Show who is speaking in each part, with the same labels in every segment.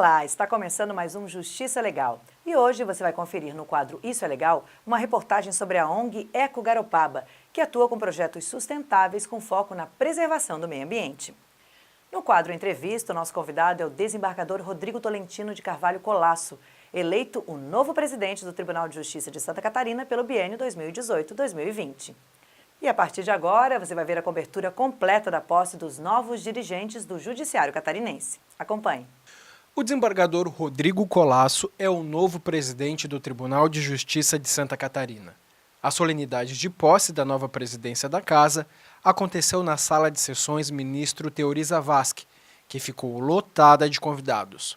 Speaker 1: Olá, está começando mais um Justiça Legal. E hoje você vai conferir no quadro Isso é Legal uma reportagem sobre a ONG Eco Garopaba, que atua com projetos sustentáveis com foco na preservação do meio ambiente. No quadro Entrevista, o nosso convidado é o desembargador Rodrigo Tolentino de Carvalho Colasso, eleito o novo presidente do Tribunal de Justiça de Santa Catarina pelo biênio 2018-2020. E a partir de agora, você vai ver a cobertura completa da posse dos novos dirigentes do Judiciário Catarinense. Acompanhe.
Speaker 2: O desembargador Rodrigo Colasso é o novo presidente do Tribunal de Justiça de Santa Catarina. A solenidade de posse da nova presidência da casa aconteceu na sala de sessões Ministro Teori Zavascki, que ficou lotada de convidados.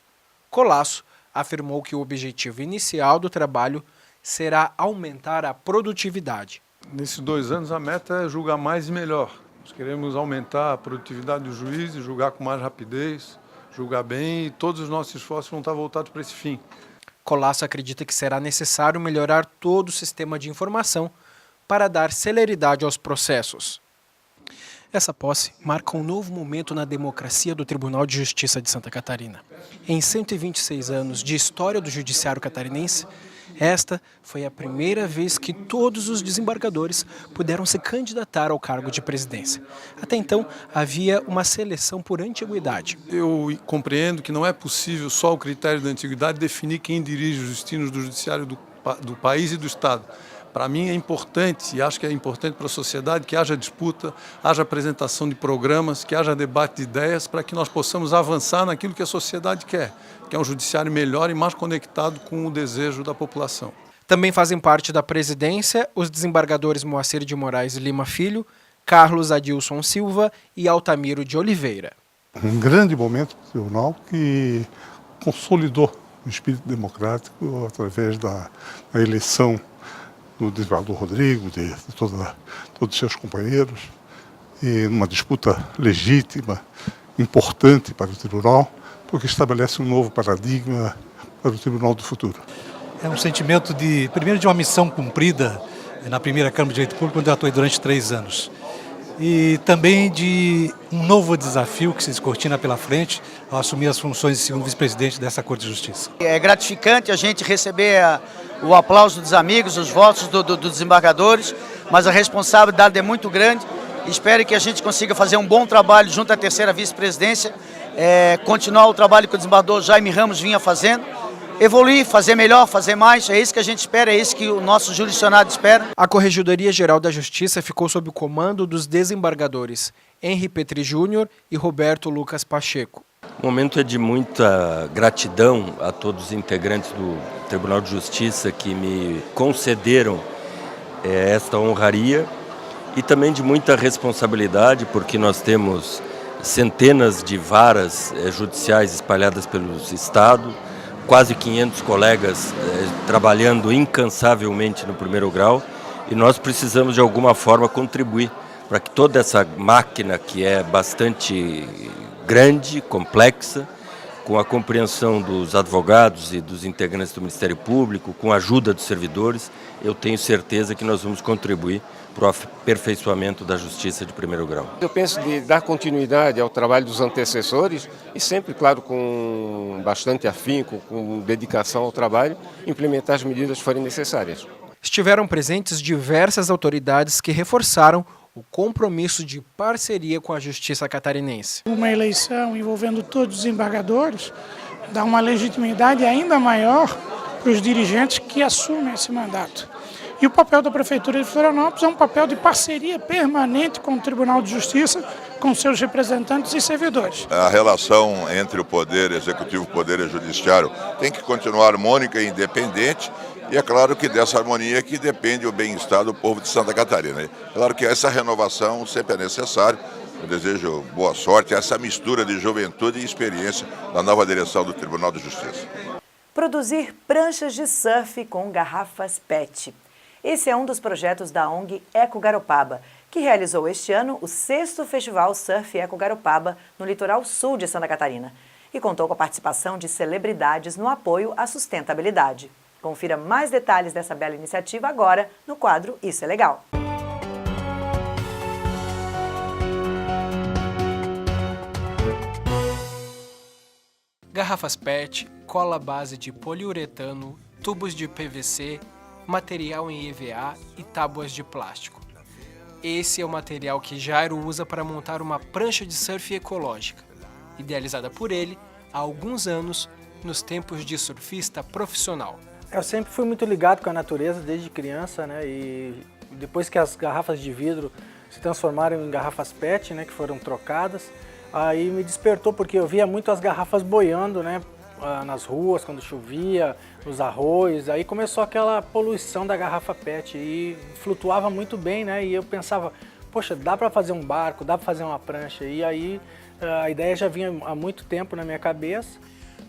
Speaker 2: Colasso afirmou que o objetivo inicial do trabalho será aumentar a produtividade.
Speaker 3: Nesses 2 anos a meta é julgar mais e melhor. Nós queremos aumentar a produtividade dos juízes, julgar com mais rapidez, julgar bem, e todos os nossos esforços vão estar voltados para esse fim.
Speaker 2: Colasso acredita que será necessário melhorar todo o sistema de informação para dar celeridade aos processos. Essa posse marca um novo momento na democracia do Tribunal de Justiça de Santa Catarina. Em 126 anos de história do Judiciário Catarinense, esta foi a primeira vez que todos os desembargadores puderam se candidatar ao cargo de presidência. Até então, havia uma seleção por antiguidade.
Speaker 3: Eu compreendo que não é possível só o critério da antiguidade definir quem dirige os destinos do judiciário do país e do Estado. Para mim é importante, e acho que é importante para a sociedade, que haja disputa, haja apresentação de programas, que haja debate de ideias, para que nós possamos avançar naquilo que a sociedade quer, que é um judiciário melhor e mais conectado com o desejo da população.
Speaker 2: Também fazem parte da presidência os desembargadores Moacir de Moraes Lima Filho, Carlos Adilson Silva e Altamiro de Oliveira.
Speaker 4: Um grande momento para o tribunal que consolidou o espírito democrático através da eleição do desembargador Rodrigo, de todos os seus companheiros, e uma disputa legítima, importante para o tribunal, porque estabelece um novo paradigma para o tribunal do futuro.
Speaker 5: É um sentimento primeiro de uma missão cumprida na primeira Câmara de Direito Público, onde eu atuei durante 3 anos. E também de um novo desafio que se descortina pela frente ao assumir as funções de segundo vice-presidente dessa Corte de Justiça.
Speaker 6: É gratificante a gente receber o aplauso dos amigos, os votos dos desembargadores, mas a responsabilidade é muito grande. Espero que a gente consiga fazer um bom trabalho junto à terceira vice-presidência, continuar o trabalho que o desembargador Jaime Ramos vinha fazendo, evoluir, fazer melhor, fazer mais, é isso que a gente espera, é isso que o nosso jurisdicionado espera.
Speaker 2: A Corregedoria Geral da Justiça ficou sob o comando dos desembargadores Henri Petri Júnior e Roberto Lucas Pacheco.
Speaker 7: O momento é de muita gratidão a todos os integrantes do Tribunal de Justiça que me concederam esta honraria e também de muita responsabilidade, porque nós temos centenas de varas judiciais espalhadas pelo Estado, quase 500 colegas trabalhando incansavelmente no primeiro grau, e nós precisamos de alguma forma contribuir para que toda essa máquina, que é bastante grande, complexa, com a compreensão dos advogados e dos integrantes do Ministério Público, com a ajuda dos servidores, eu tenho certeza que nós vamos contribuir para o aperfeiçoamento da justiça de primeiro grau.
Speaker 8: Eu penso de dar continuidade ao trabalho dos antecessores e sempre, claro, com bastante afinco, com dedicação ao trabalho, implementar as medidas que forem necessárias.
Speaker 2: Estiveram presentes diversas autoridades que reforçaram o compromisso de parceria com a Justiça Catarinense.
Speaker 9: Uma eleição envolvendo todos os desembargadores dá uma legitimidade ainda maior para os dirigentes que assumem esse mandato. E o papel da Prefeitura de Florianópolis é um papel de parceria permanente com o Tribunal de Justiça, com seus representantes e servidores.
Speaker 10: A relação entre o Poder Executivo e o Poder Judiciário tem que continuar harmônica e independente, e é claro que dessa harmonia que depende o bem-estar do povo de Santa Catarina. É claro que essa renovação sempre é necessária. Eu desejo boa sorte a essa mistura de juventude e experiência da nova direção do Tribunal de Justiça.
Speaker 1: Produzir pranchas de surf com garrafas PET. Esse é um dos projetos da ONG Eco Garopaba, que realizou este ano o 6º Festival Surf Eco Garopaba no litoral sul de Santa Catarina e contou com a participação de celebridades no apoio à sustentabilidade. Confira mais detalhes dessa bela iniciativa agora no quadro Isso é Legal.
Speaker 2: garrafas PET, cola base de poliuretano, tubos de PVC, material em EVA e tábuas de plástico. Esse é o material que Jairo usa para montar uma prancha de surf ecológica, idealizada por ele há alguns anos, nos tempos de surfista profissional.
Speaker 11: Eu sempre fui muito ligado com a natureza desde criança, né? E depois que as garrafas de vidro se transformaram em garrafas PET, né, que foram trocadas, aí me despertou porque eu via muito as garrafas boiando, né, nas ruas quando chovia, nos arroios, aí começou aquela poluição da garrafa PET e flutuava muito bem, né? E eu pensava, poxa, dá para fazer um barco, dá para fazer uma prancha. E aí a ideia já vinha há muito tempo na minha cabeça.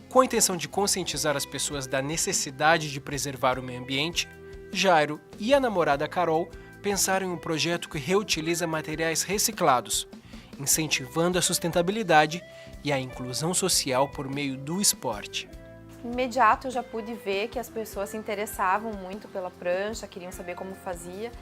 Speaker 2: Com a intenção de conscientizar as pessoas da necessidade de preservar o meio ambiente, Jairo e a namorada Carol pensaram em um projeto que reutiliza materiais reciclados, incentivando a sustentabilidade e a inclusão social por meio do esporte.
Speaker 12: Imediato eu já pude ver que as pessoas se interessavam muito pela prancha, queriam saber como fazia,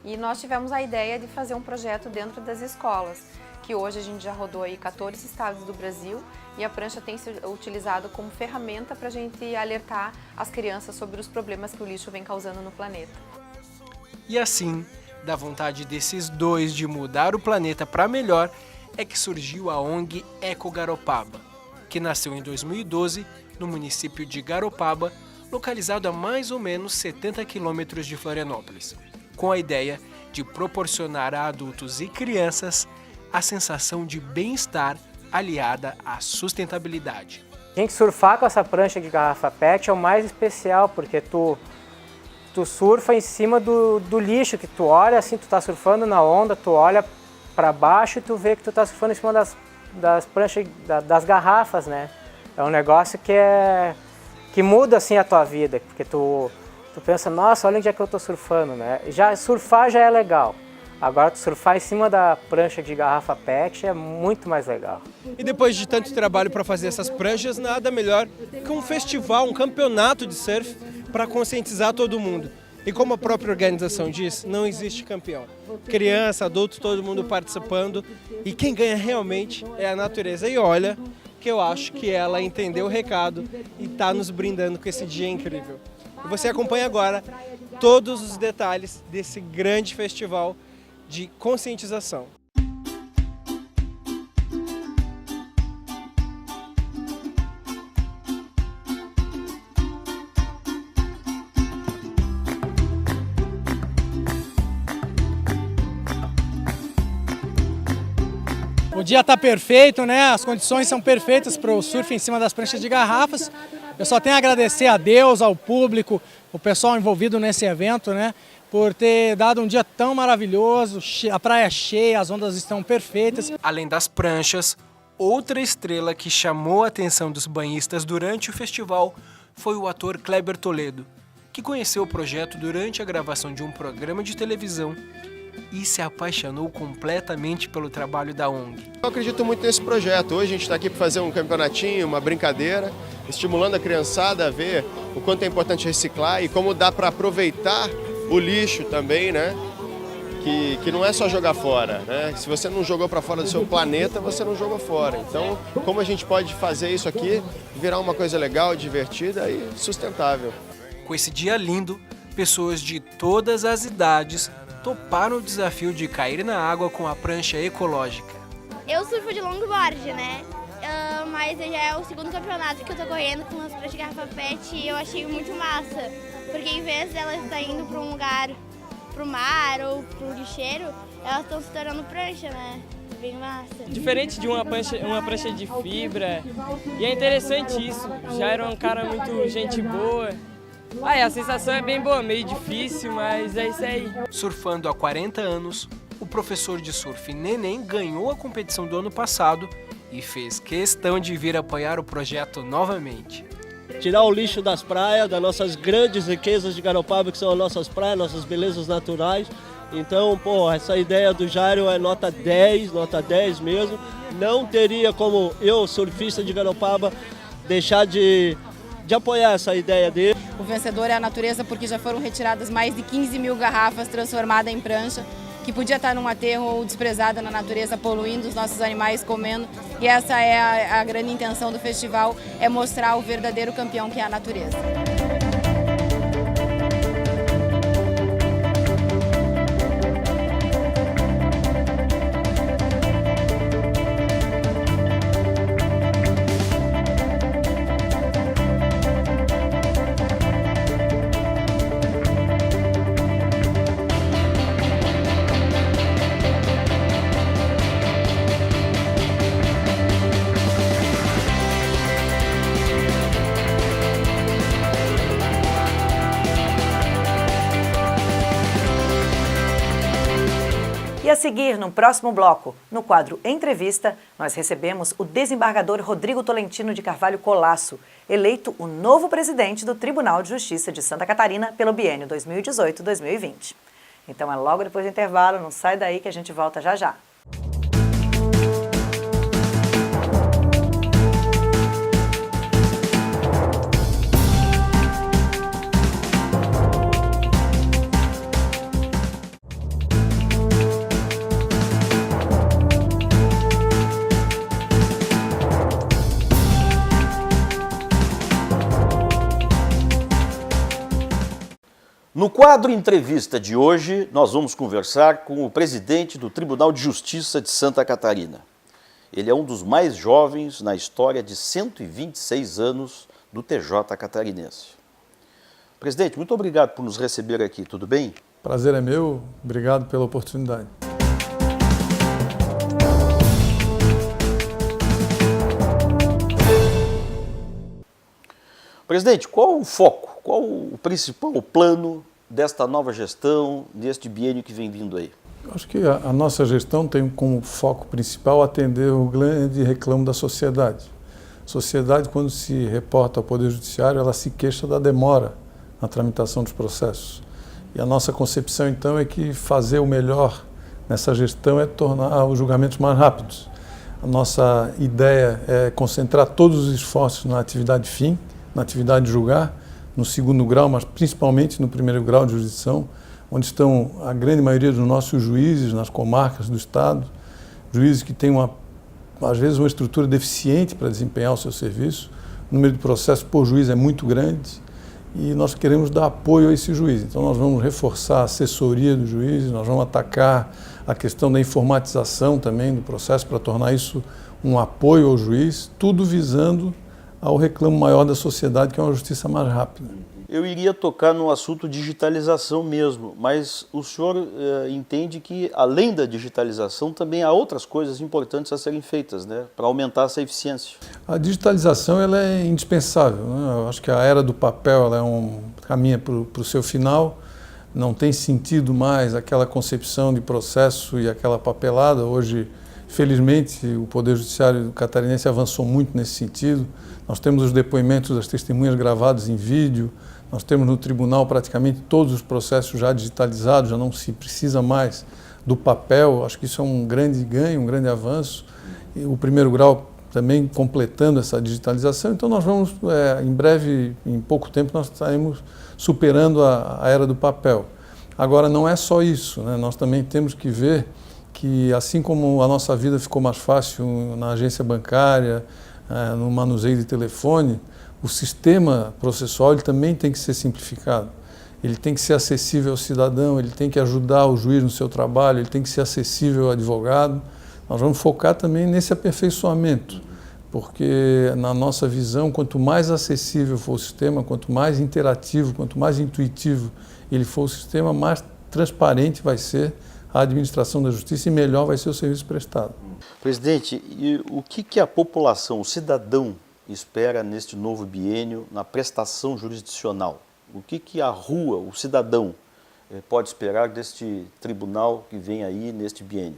Speaker 12: e nós tivemos a ideia de fazer um projeto dentro das escolas, que hoje a gente já rodou aí 14 estados do Brasil e a prancha tem sido utilizada como ferramenta para a gente alertar as crianças sobre os problemas que o lixo vem causando no planeta.
Speaker 2: E assim, da vontade desses dois de mudar o planeta para melhor, é que surgiu a ONG Eco Garopaba, que nasceu em 2012 no município de Garopaba, localizado a mais ou menos 70 quilômetros de Florianópolis, com a ideia de proporcionar a adultos e crianças a sensação de bem-estar aliada à sustentabilidade.
Speaker 11: A gente surfar com essa prancha de garrafa PET é o mais especial, porque tu surfa em cima do lixo, que tu olha assim, tu tá surfando na onda, tu olha para baixo e tu vê que tu tá surfando em cima das pranchas, das garrafas, né? É um negócio que muda assim a tua vida, porque tu pensa, nossa, olha onde é que eu tô surfando, né? Surfar já é legal. Agora, surfar em cima da prancha de garrafa PET é muito mais legal.
Speaker 2: E depois de tanto trabalho para fazer essas pranchas, nada melhor que um festival, um campeonato de surf para conscientizar todo mundo. E como a própria organização diz, não existe campeão. Criança, adulto, todo mundo participando. E quem ganha realmente é a natureza. E olha, que eu acho que ela entendeu o recado e está nos brindando com esse dia incrível. E você acompanha agora todos os detalhes desse grande festival de conscientização.
Speaker 11: O dia está perfeito, né? As condições são perfeitas para o surf em cima das pranchas de garrafas. Eu só tenho a agradecer a Deus, ao público, o pessoal envolvido nesse evento, né? Por ter dado um dia tão maravilhoso, a praia cheia, as ondas estão perfeitas.
Speaker 2: Além das pranchas, outra estrela que chamou a atenção dos banhistas durante o festival foi o ator Kleber Toledo, que conheceu o projeto durante a gravação de um programa de televisão e se apaixonou completamente pelo trabalho da ONG.
Speaker 13: Eu acredito muito nesse projeto. Hoje a gente está aqui para fazer um campeonatinho, uma brincadeira, estimulando a criançada a ver o quanto é importante reciclar e como dá para aproveitar o lixo também, né? Que não é só jogar fora, né? Se você não jogou para fora do seu planeta, você não jogou fora. Então, como a gente pode fazer isso aqui virar uma coisa legal, divertida e sustentável?
Speaker 2: Com esse dia lindo, pessoas de todas as idades toparam o desafio de cair na água com a prancha ecológica.
Speaker 14: Eu surfo de longboard, né? Mas já é o segundo campeonato que eu tô correndo com as pranchas de garrafa PET e eu achei muito massa. Porque em vez de elas estar indo para um lugar, pro mar ou pro lixeiro, elas estão se tornando prancha, né? Bem massa.
Speaker 15: Diferente de uma prancha de fibra. E é interessante isso. Já era um cara muito gente boa. A sensação é bem boa, meio difícil, mas é isso aí.
Speaker 2: Surfando há 40 anos, o professor de surf Neném ganhou a competição do ano passado e fez questão de vir apoiar o projeto novamente.
Speaker 16: Tirar o lixo das praias, das nossas grandes riquezas de Garopaba, que são as nossas praias, nossas belezas naturais. Então, essa ideia do Jairo é nota 10 mesmo. Não teria como eu, surfista de Garopaba, deixar de apoiar essa ideia dele.
Speaker 17: O vencedor é a natureza porque já foram retiradas mais de 15 mil garrafas transformadas em prancha, que podia estar num aterro ou desprezada na natureza, poluindo os nossos animais, comendo. E essa é a grande intenção do festival, é mostrar o verdadeiro campeão que é a natureza.
Speaker 1: E a seguir, no próximo bloco, no quadro Entrevista, nós recebemos o desembargador Rodrigo Tolentino de Carvalho Colasso, eleito o novo presidente do Tribunal de Justiça de Santa Catarina pelo biênio 2018-2020. Então é logo depois do intervalo, não sai daí que a gente volta já já.
Speaker 18: No quadro Entrevista de hoje, nós vamos conversar com o presidente do Tribunal de Justiça de Santa Catarina. Ele é um dos mais jovens na história de 126 anos do TJ catarinense. Presidente, muito obrigado por nos receber aqui, tudo bem?
Speaker 3: Prazer é meu, obrigado pela oportunidade.
Speaker 18: Presidente, qual o foco, qual o principal plano desta nova gestão, deste biênio que vem vindo aí?
Speaker 3: Acho que a nossa gestão tem como foco principal atender o grande reclamo da sociedade. A sociedade, quando se reporta ao Poder Judiciário, ela se queixa da demora na tramitação dos processos. E a nossa concepção, então, é que fazer o melhor nessa gestão é tornar os julgamentos mais rápidos. A nossa ideia é concentrar todos os esforços na atividade fim, na atividade de julgar, no segundo grau, mas principalmente no primeiro grau de jurisdição, onde estão a grande maioria dos nossos juízes nas comarcas do Estado, juízes que têm, às vezes, uma estrutura deficiente para desempenhar o seu serviço. O número de processos por juiz é muito grande e nós queremos dar apoio a esse juiz. Então nós vamos reforçar a assessoria dos juízes, nós vamos atacar a questão da informatização também do processo para tornar isso um apoio ao juiz, tudo visando ao reclamo maior da sociedade, que é uma justiça mais rápida.
Speaker 18: Eu iria tocar no assunto digitalização mesmo, mas o senhor entende que, além da digitalização, também há outras coisas importantes a serem feitas, né, para aumentar essa eficiência.
Speaker 3: A digitalização ela é indispensável, né? Eu acho que a era do papel ela caminha para o seu final, não tem sentido mais aquela concepção de processo e aquela papelada. Hoje, felizmente, o Poder Judiciário catarinense avançou muito nesse sentido. Nós temos os depoimentos das testemunhas gravados em vídeo, nós temos no tribunal praticamente todos os processos já digitalizados, já não se precisa mais do papel. Acho que isso é um grande ganho, um grande avanço. E o primeiro grau também completando essa digitalização. Então nós vamos, em breve, em pouco tempo, nós estaremos superando a era do papel. Agora, não é só isso, né? Nós também temos que ver que, assim como a nossa vida ficou mais fácil na agência bancária, no manuseio de telefone, o sistema processual ele também tem que ser simplificado. Ele tem que ser acessível ao cidadão, ele tem que ajudar o juiz no seu trabalho, ele tem que ser acessível ao advogado. Nós vamos focar também nesse aperfeiçoamento, porque na nossa visão, quanto mais acessível for o sistema, quanto mais interativo, quanto mais intuitivo ele for o sistema, mais transparente vai ser a administração da justiça e melhor vai ser o serviço prestado.
Speaker 18: Presidente, e o que a população, o cidadão, espera neste novo biênio na prestação jurisdicional? O que a rua, o cidadão, pode esperar deste tribunal que vem aí neste biênio?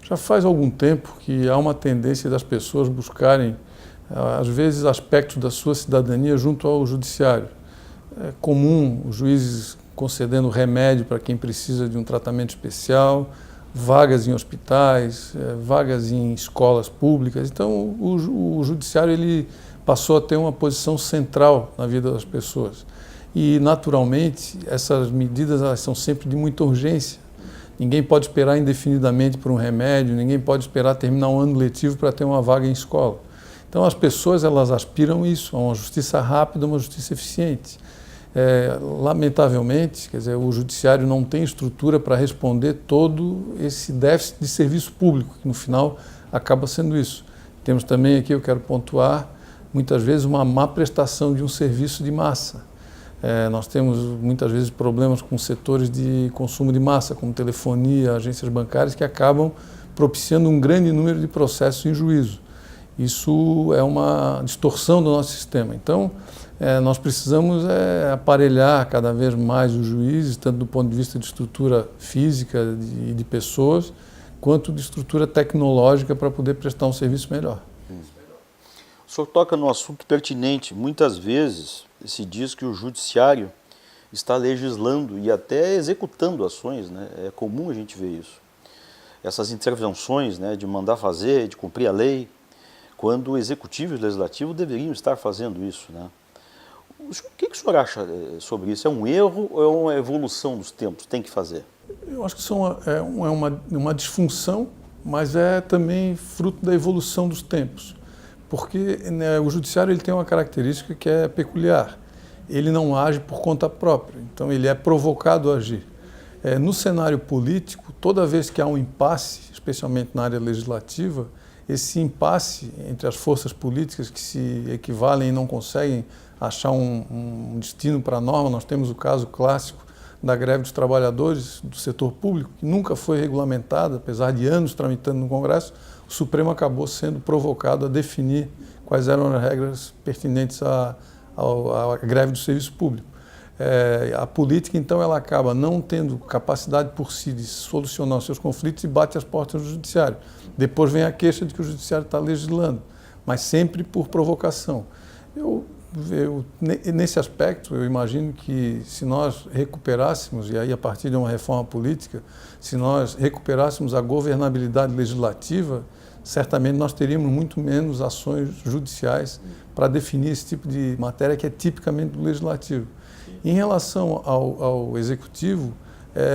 Speaker 3: Já faz algum tempo que há uma tendência das pessoas buscarem, às vezes, aspectos da sua cidadania junto ao judiciário. É comum os juízes concedendo remédio para quem precisa de um tratamento especial, vagas em hospitais, vagas em escolas públicas. Então, o judiciário ele passou a ter uma posição central na vida das pessoas. E, naturalmente, essas medidas elas são sempre de muita urgência, Ninguém pode esperar indefinidamente por um remédio, ninguém pode esperar terminar um ano letivo para ter uma vaga em escola. Então as pessoas elas aspiram isso, a uma justiça rápida, uma justiça eficiente. Lamentavelmente, quer dizer, o judiciário não tem estrutura para responder todo esse déficit de serviço público, que no final acaba sendo isso. Temos também aqui, eu quero pontuar, muitas vezes uma má prestação de um serviço de massa. Nós temos muitas vezes problemas com setores de consumo de massa, como telefonia, agências bancárias, que acabam propiciando um grande número de processos em juízo. Isso é uma distorção do nosso sistema. Então, nós precisamos aparelhar cada vez mais os juízes, tanto do ponto de vista de estrutura física e de pessoas, quanto de estrutura tecnológica para poder prestar um serviço melhor.
Speaker 18: O senhor toca num assunto pertinente. Muitas vezes se diz que o judiciário está legislando e até executando ações, né? É comum a gente ver isso. Essas intervenções, né, de mandar fazer, de cumprir a lei, quando o executivo e o legislativo deveriam estar fazendo isso, né? O que o senhor acha sobre isso? É um erro ou é uma evolução dos tempos? Tem que fazer?
Speaker 3: Eu acho que é uma disfunção, mas é também fruto da evolução dos tempos. Porque, né, o judiciário ele tem uma característica que é peculiar. Ele não age por conta própria, então ele é provocado a agir. No cenário político, toda vez que há um impasse, especialmente na área legislativa, esse impasse entre as forças políticas que se equivalem e não conseguem achar um destino para a norma, nós temos o caso clássico da greve dos trabalhadores do setor público, que nunca foi regulamentada, apesar de anos tramitando no Congresso, o Supremo acabou sendo provocado a definir quais eram as regras pertinentes à greve do serviço público. A política, então, ela acaba não tendo capacidade por si de solucionar os seus conflitos e bate as portas do judiciário. Depois vem a queixa de que o judiciário está legislando, mas sempre por provocação. Nesse aspecto, eu imagino que se nós recuperássemos, e aí a partir de uma reforma política, se nós recuperássemos a governabilidade legislativa, certamente nós teríamos muito menos ações judiciais para definir esse tipo de matéria que é tipicamente do legislativo. Em relação ao executivo,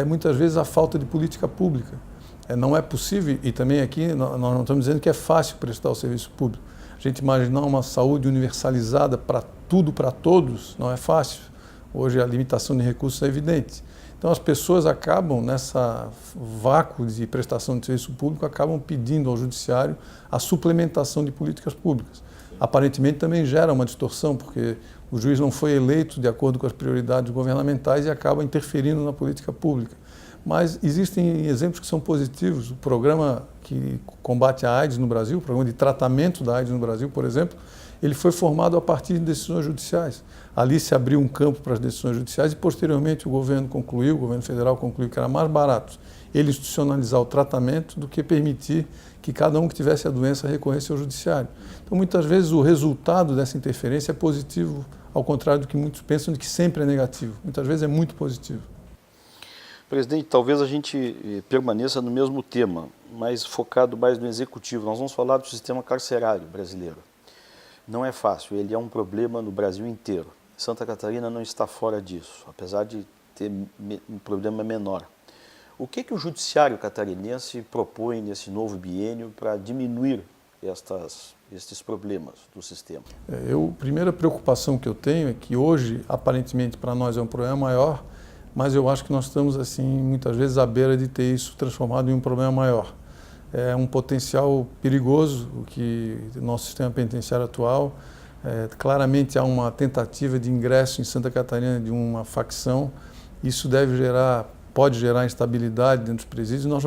Speaker 3: muitas vezes a falta de política pública. Não é possível, e também aqui nós não estamos dizendo que é fácil prestar o serviço público. A gente imaginar uma saúde universalizada para tudo, para todos, não é fácil. Hoje a limitação de recursos é evidente. Então as pessoas acabam, nessa vácuo de prestação de serviço público, acabam pedindo ao judiciário a suplementação de políticas públicas. Aparentemente também gera uma distorção, porque o juiz não foi eleito de acordo com as prioridades governamentais e acaba interferindo na política pública. Mas existem exemplos que são positivos. O programa que combate a AIDS no Brasil, o programa de tratamento da AIDS no Brasil, por exemplo, ele foi formado a partir de decisões judiciais. Ali se abriu um campo para as decisões judiciais e, posteriormente, o governo federal concluiu que era mais barato ele institucionalizar o tratamento do que permitir que cada um que tivesse a doença recorresse ao judiciário. Então, muitas vezes, o resultado dessa interferência é positivo, ao contrário do que muitos pensam de que sempre é negativo. Muitas vezes é muito positivo.
Speaker 18: Presidente, talvez a gente permaneça no mesmo tema, mas focado mais no executivo. Nós vamos falar do sistema carcerário brasileiro. Não é fácil, ele é um problema no Brasil inteiro. Santa Catarina não está fora disso, apesar de ter um problema menor. O que o judiciário catarinense propõe nesse novo biênio para diminuir estes problemas do sistema?
Speaker 3: A primeira preocupação que eu tenho é que hoje, aparentemente, para nós é um problema maior, mas eu acho que nós estamos, assim, muitas vezes à beira de ter isso transformado em um problema maior. É um potencial perigoso o que o nosso sistema penitenciário atual. Claramente há uma tentativa de ingresso em Santa Catarina de uma facção. Isso pode gerar instabilidade dentro dos presídios e nós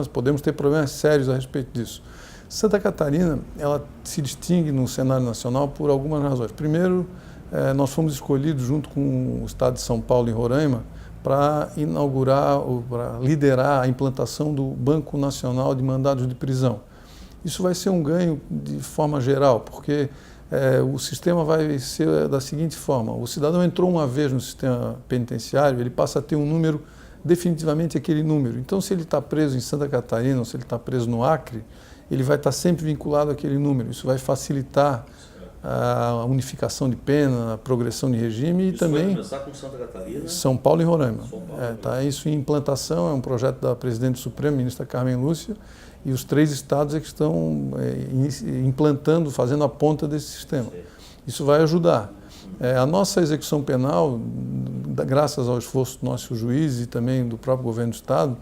Speaker 3: podemos ter problemas sérios a respeito disso. Santa Catarina, ela se distingue no cenário nacional por algumas razões. Primeiro, nós fomos escolhidos junto com o Estado de São Paulo e Roraima para liderar a implantação do Banco Nacional de Mandados de Prisão. Isso vai ser um ganho de forma geral, porque o sistema vai ser da seguinte forma: o cidadão entrou uma vez no sistema penitenciário, ele passa a ter um número, definitivamente aquele número. Então, se ele está preso em Santa Catarina ou se ele está preso no Acre, ele vai estar sempre vinculado àquele número. Isso vai facilitar a unificação de pena, a progressão de regime e
Speaker 18: Isso
Speaker 3: também...
Speaker 18: vai começar com Santa Catarina?
Speaker 3: São Paulo e Roraima. Tá isso em implantação, é um projeto da Presidente do Supremo, ministra Carmen Lúcia, e os 3 estados é que estão implantando, fazendo a ponta desse sistema. Isso vai ajudar. A nossa execução penal, graças ao esforço do nosso juiz e também do próprio governo do estado,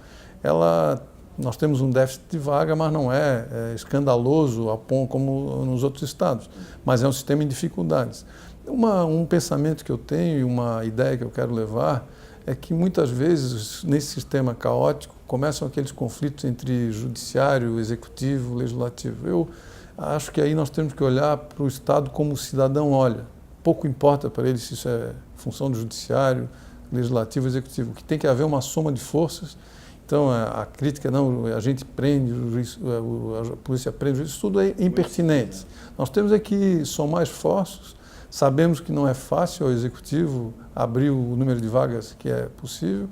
Speaker 3: nós temos um déficit de vaga, mas não é escandaloso como nos outros estados, mas é um sistema em dificuldades. Um pensamento que eu tenho e uma ideia que eu quero levar é que muitas vezes nesse sistema caótico começam aqueles conflitos entre judiciário, executivo, legislativo. Eu acho que aí nós temos que olhar para o Estado como o cidadão olha. Pouco importa para ele se isso é função do judiciário, legislativo, executivo. Que tem que haver uma soma de forças. Então a crítica, não, a gente prende, a polícia prende, isso tudo é impertinente. Nós temos que somar esforços. Sabemos que não é fácil ao executivo abrir o número de vagas que é possível,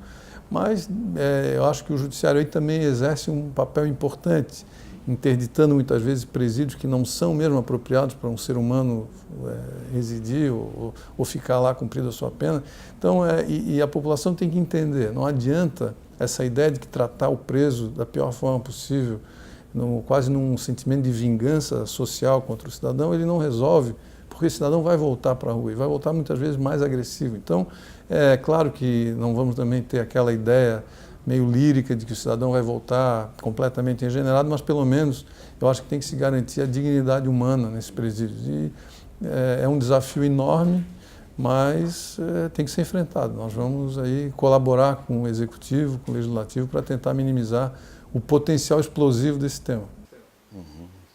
Speaker 3: mas eu acho que o judiciário aí também exerce um papel importante, interditando muitas vezes presídios que não são mesmo apropriados para um ser humano residir ou ficar lá cumprindo a sua pena. Então, e a população tem que entender, não adianta essa ideia de que tratar o preso da pior forma possível, quase num sentimento de vingança social contra o cidadão, ele não resolve, porque o cidadão vai voltar para a rua e vai voltar muitas vezes mais agressivo. Então, é claro que não vamos também ter aquela ideia meio lírica de que o cidadão vai voltar completamente regenerado, mas pelo menos eu acho que tem que se garantir a dignidade humana nesses presídios. E é um desafio enorme, mas tem que ser enfrentado. Nós vamos aí colaborar com o Executivo, com o Legislativo, para tentar minimizar o potencial explosivo desse tema.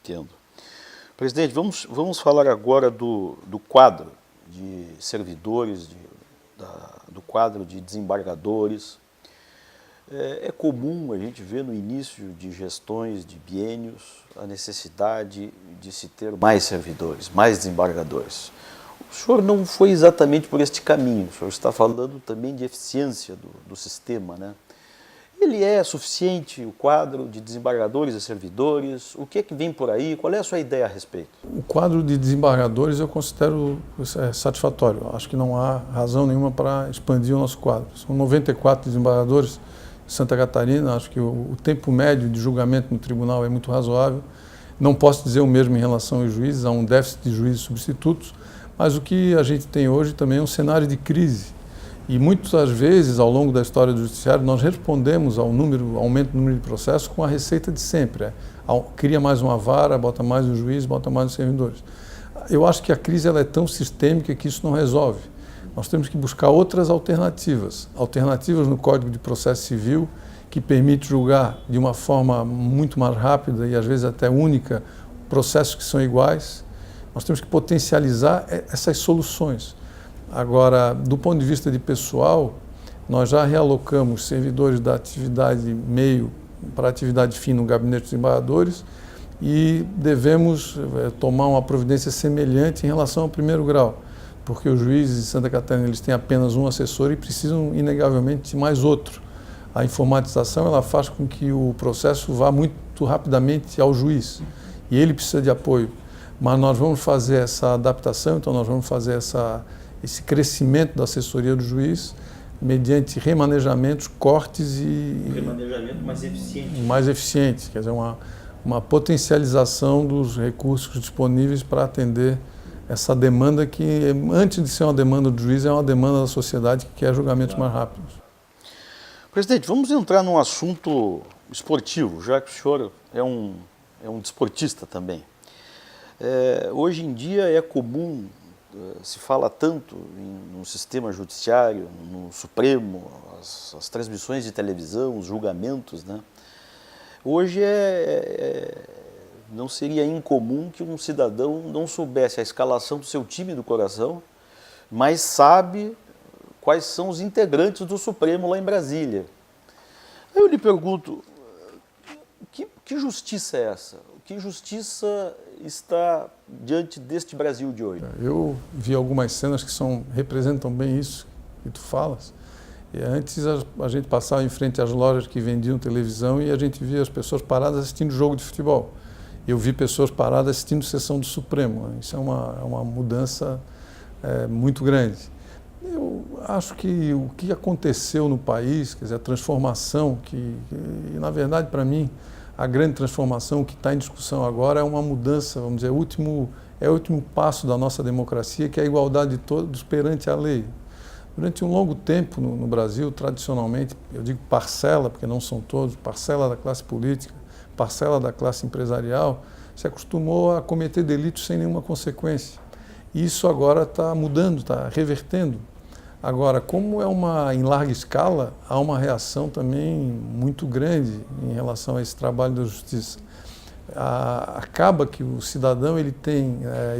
Speaker 18: Entendo. Presidente, vamos falar agora do quadro de servidores, do quadro de desembargadores. É comum a gente ver no início de gestões de biênios a necessidade de se ter mais servidores, mais desembargadores. O senhor não foi exatamente por este caminho, o senhor está falando também de eficiência do sistema, né? Ele é suficiente, o quadro de desembargadores e servidores? O que é que vem por aí? Qual é a sua ideia a respeito?
Speaker 3: O quadro de desembargadores eu considero satisfatório. Acho que não há razão nenhuma para expandir o nosso quadro. São 94 desembargadores em Santa Catarina. Acho que o tempo médio de julgamento no tribunal é muito razoável. Não posso dizer o mesmo em relação aos juízes, há um déficit de juízes substitutos, mas o que a gente tem hoje também é um cenário de crise. E muitas vezes, ao longo da história do judiciário, nós respondemos ao aumento do número de processos com a receita de sempre. Cria mais uma vara, bota mais um juiz, bota mais os servidores. Eu acho que a crise ela é tão sistêmica que isso não resolve. Nós temos que buscar outras alternativas. Alternativas no Código de Processo Civil, que permite julgar de uma forma muito mais rápida e às vezes até única processos que são iguais. Nós temos que potencializar essas soluções. Agora, do ponto de vista de pessoal, nós já realocamos servidores da atividade meio para a atividade fim no gabinete dos desembargadores e devemos tomar uma providência semelhante em relação ao primeiro grau, porque os juízes de Santa Catarina eles têm apenas um assessor e precisam, inegavelmente, de mais outro. A informatização ela faz com que o processo vá muito rapidamente ao juiz e ele precisa de apoio. Mas nós vamos fazer essa adaptação, então nós vamos fazer esse crescimento da assessoria do juiz mediante remanejamentos, cortes e...
Speaker 18: Um remanejamento mais eficiente.
Speaker 3: Mais eficiente, quer dizer, uma potencialização dos recursos disponíveis para atender essa demanda que, antes de ser uma demanda do juiz, é uma demanda da sociedade que quer julgamentos mais rápidos.
Speaker 18: Presidente, vamos entrar num assunto esportivo, já que o senhor é um desportista também. Hoje em dia é comum, se fala tanto no sistema judiciário, no Supremo, as transmissões de televisão, os julgamentos, né? Hoje não seria incomum que um cidadão não soubesse a escalação do seu time do coração, mas sabe quais são os integrantes do Supremo lá em Brasília. Aí eu lhe pergunto, que justiça é essa? Que justiça está diante deste Brasil de hoje?
Speaker 3: Eu vi algumas cenas que representam bem isso que tu falas. E antes a gente passava em frente às lojas que vendiam televisão e a gente via as pessoas paradas assistindo jogo de futebol. eu vi pessoas paradas assistindo sessão do Supremo. Isso é uma mudança muito grande. Eu acho que o que aconteceu no país, quer dizer, a transformação, e na verdade, para mim, a grande transformação que está em discussão agora é uma mudança, vamos dizer, o último passo da nossa democracia, que é a igualdade de todos perante a lei. Durante um longo tempo no Brasil, tradicionalmente, eu digo parcela, porque não são todos, parcela da classe política, parcela da classe empresarial, se acostumou a cometer delitos sem nenhuma consequência. E isso agora está mudando, está revertendo. Agora, como em larga escala, há uma reação também muito grande em relação a esse trabalho da justiça. Acaba que o cidadão ele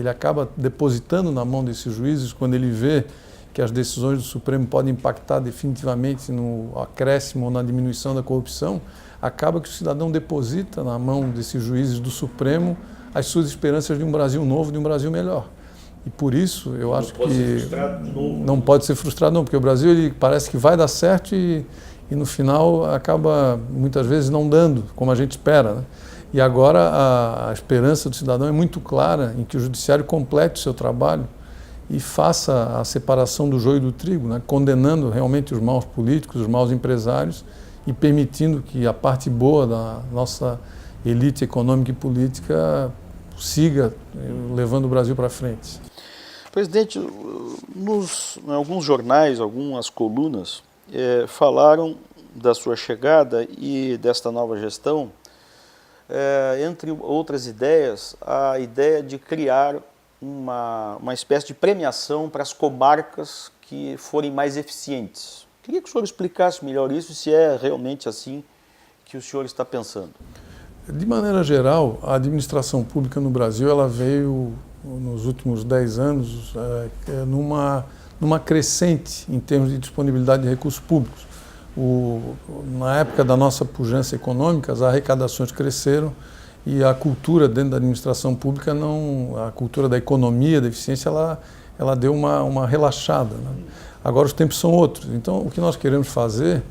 Speaker 3: acaba depositando na mão desses juízes, quando ele vê que as decisões do Supremo podem impactar definitivamente no acréscimo ou na diminuição da corrupção, acaba que o cidadão deposita na mão desses juízes do Supremo as suas esperanças de um Brasil novo, de um Brasil melhor. E por isso eu acho que não pode ser frustrado não, porque o Brasil ele parece que vai dar certo e no final acaba muitas vezes não dando, como a gente espera, né? E agora a esperança do cidadão é muito clara em que o judiciário complete o seu trabalho e faça a separação do joio do trigo, né? Condenando realmente os maus políticos, os maus empresários e permitindo que a parte boa da nossa elite econômica e política siga levando o Brasil para frente.
Speaker 18: Presidente, em alguns jornais, algumas colunas, falaram da sua chegada e desta nova gestão, entre outras ideias, a ideia de criar uma espécie de premiação para as comarcas que forem mais eficientes. Queria que o senhor explicasse melhor isso, se é realmente assim que o senhor está pensando.
Speaker 3: De maneira geral, a administração pública no Brasil ela veio, nos últimos 10 anos, numa crescente em termos de disponibilidade de recursos públicos. Na época da nossa pujança econômica, as arrecadações cresceram e a cultura dentro da administração pública, a cultura da economia, da eficiência, ela deu uma relaxada, né? Agora os tempos são outros. Então, o que nós queremos fazer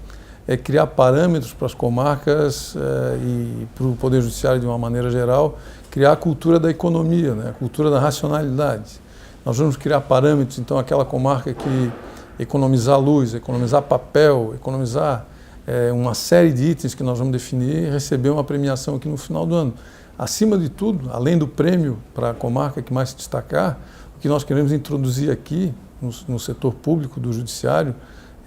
Speaker 3: é criar parâmetros para as comarcas e para o Poder Judiciário de uma maneira geral, criar a cultura da economia, né? A cultura da racionalidade. Nós vamos criar parâmetros, então, aquela comarca que economizar luz, economizar papel, economizar uma série de itens que nós vamos definir e receber uma premiação aqui no final do ano. Acima de tudo, além do prêmio para a comarca que mais se destacar, o que nós queremos introduzir aqui no setor público do judiciário,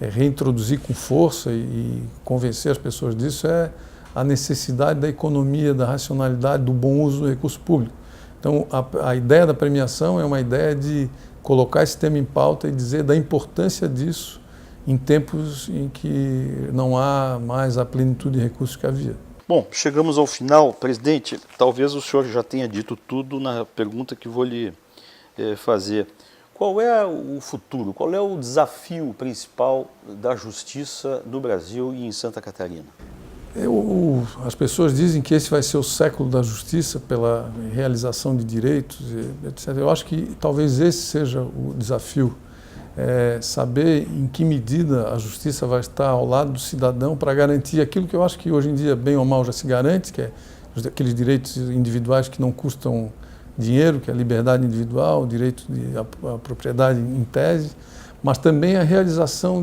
Speaker 3: reintroduzir com força e convencer as pessoas disso, é a necessidade da economia, da racionalidade, do bom uso do recurso público. Então, a ideia da premiação é uma ideia de colocar esse tema em pauta e dizer da importância disso em tempos em que não há mais a plenitude de recursos que havia.
Speaker 18: Bom, chegamos ao final. Presidente, talvez o senhor já tenha dito tudo na pergunta que vou lhe fazer. Qual é o futuro, qual é o desafio principal da justiça no Brasil e em Santa Catarina?
Speaker 3: As pessoas dizem que esse vai ser o século da justiça pela realização de direitos, etc. Eu acho que talvez esse seja o desafio, saber em que medida a justiça vai estar ao lado do cidadão para garantir aquilo que eu acho que hoje em dia, bem ou mal, já se garante, que é aqueles direitos individuais que não custam dinheiro, que é a liberdade individual, o direito à propriedade em tese, mas também a realização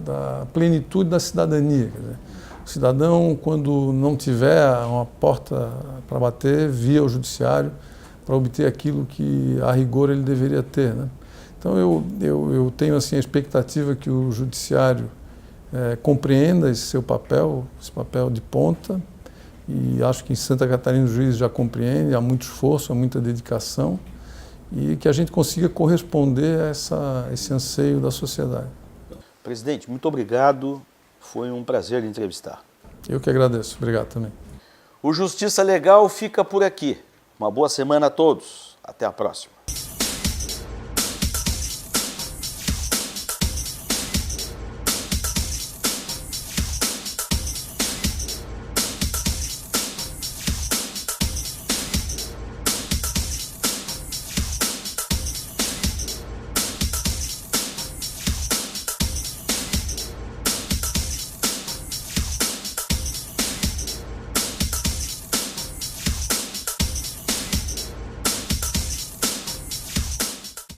Speaker 3: da plenitude da cidadania. Quer dizer, o cidadão, quando não tiver uma porta para bater, via o judiciário para obter aquilo que, a rigor, ele deveria ter, né? Então, eu tenho assim, a expectativa que o judiciário compreenda esse seu papel, esse papel de ponta, e acho que em Santa Catarina o juiz já compreende, há muito esforço, há muita dedicação, e que a gente consiga corresponder a esse anseio da sociedade.
Speaker 18: Presidente, muito obrigado, foi um prazer lhe entrevistar.
Speaker 3: Eu que agradeço, obrigado também.
Speaker 18: O Justiça Legal fica por aqui. Uma boa semana a todos, até a próxima.